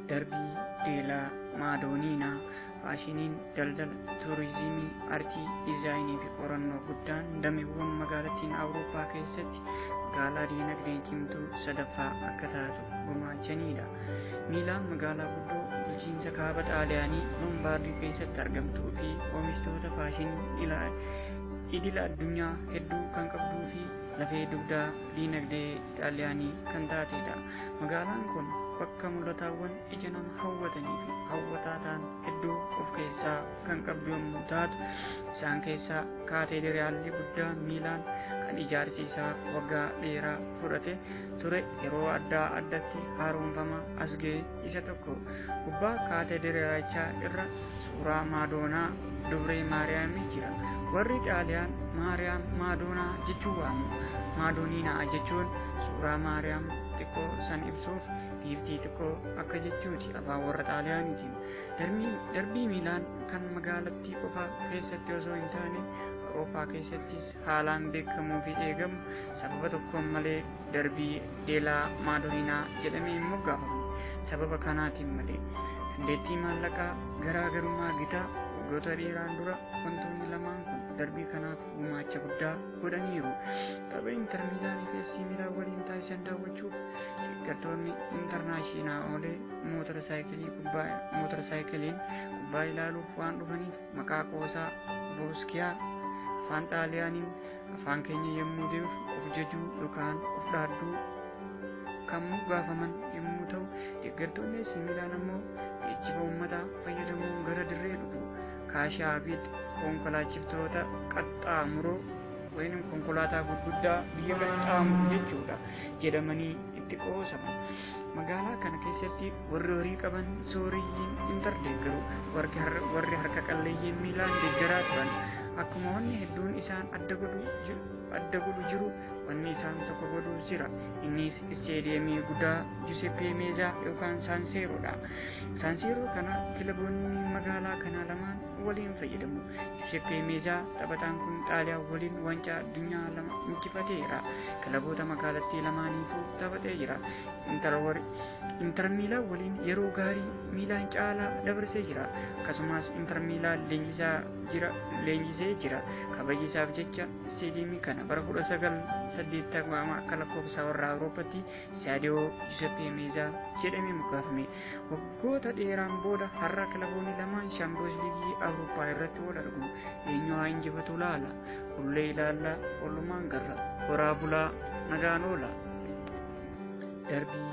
darbii, deelaa, maadooniinaa, faashiniin, daldala, tuurizimii, aartii, diizaayinii fi qorannoo guddaan dameewwan magaalattiin Awurooppaa keessatti magaalaa diinagdeen cimtuu sadaffaa akka taatu gumaachanidha. Miilaan magaalaa guddoo bulchiinsa kaaba Xaaliyaanii Lombaardii keessatti argamtuu fi oomishtoota faashinii idila addunyaa hedduu kan qabduu fi lafee dugdaa diinagdee Xaaliyaanii kan taatedha. Magaalaan kun bakka mul'ataawwan ija nama hawwatanii fi hawwataa ta'an hedduu of keessaa kan qabdu yommuu taatu, isaan keessaa kaateederaalli guddaa Miilaan kan ijaarsi isaa waggaa dheeraa fudhate ture yeroo adda addatti haaromfamaa as ga'e isa tokko. Gubbaa kaateederaalichaa irra suuraa maadoonaa dubree Maariyaamii jira. Warri Xaaliyaan Maariyaam maadoonaa jechuun waamu. Maadooniinaa jechuun suuraa Maariyaam xiqqoo san ibsuuf giiftii xiqqoo akka jechuuti afaan warra Xaaliyaaniitiin. Darbii Miilaan kan magaalattii qofa keessatti osoo hin taane Awurooppaa keessattis haalaan beekamuu fi eegamu sababa tokkoon malee darbii deelaa maadooniinaa jedhamee moggaafame. Sababa kanaatiin malee dandeettii maallaqaa garaagarummaa gitaa waggoota dheeraan dura wantoonni lamaan kun darbii kanaaf gumaacha guddaa godhaniiru. Tapha Inter Miilaanii fi AC Miilaan waliin taasisan daawwachuuf deeggartoonni intarnaashinaalolee mootorsaayikiliin kubbaa ilaaluuf waan dhufaniif maqaa qoosaa Booskiyaa afaan Xaaliyaaniin afaan keenya yommuu deebiif of jajuu yookaan of dhaadduu kan moggaafaman yommuu ta'u, deeggartoonni AC Miilaan ammoo geejjiba uummataa fayyadamuun gara dirree dhufu. Kaashaabiid konkolaachiftoota qaxxaamuroo waynim konkolaataa gurguddaa biyya qaxxaamuru jechuudha jedhamanii itti qoosaman. Magaalaa kana keessatti warri horii qaban sooriyyiin Inter deeggaru, warri harka qalleeyyiin Miilaan deeggaraa turan. Akkuma wanni hedduun isaan adda godhu jiru, wanni isaan tokko godhu jira. Innis isteediyeemii guddaa Giuseppe Meazaa yookaan Saanseeroodha. Saanseeroo kana kilaboonni magaalaa kanaa lamaan waliin fayyadamu. Giuseppe Meazaa taphataan kun Xaaliyaan waliin waancaa addunyaa lama injifateera. Kilaboota magaalattii lamaaniifuu taphatee jira. Inter Miilaan waliin yeroo gaarii Miilaan caalaa dabarsee jira. Akkasumas Inter Miilaan leenjisee jira. Kabajiisaaf jecha isteediyeemii kana bara 1980 akka lakkoofsa warra Awurooppaatti Staadiyoo Giuseppe Meazaa jedhamee moggaafame. Waggoota dheeraan booda har'a kilaboonni lamaan Shaampiyoons Liigii Awurooppaa irratti wal argu. Eenyu haa injifatu laala. Ullee ilaallaa, oollumaan garra. Horaa bulaa, nagaan oola. Darbii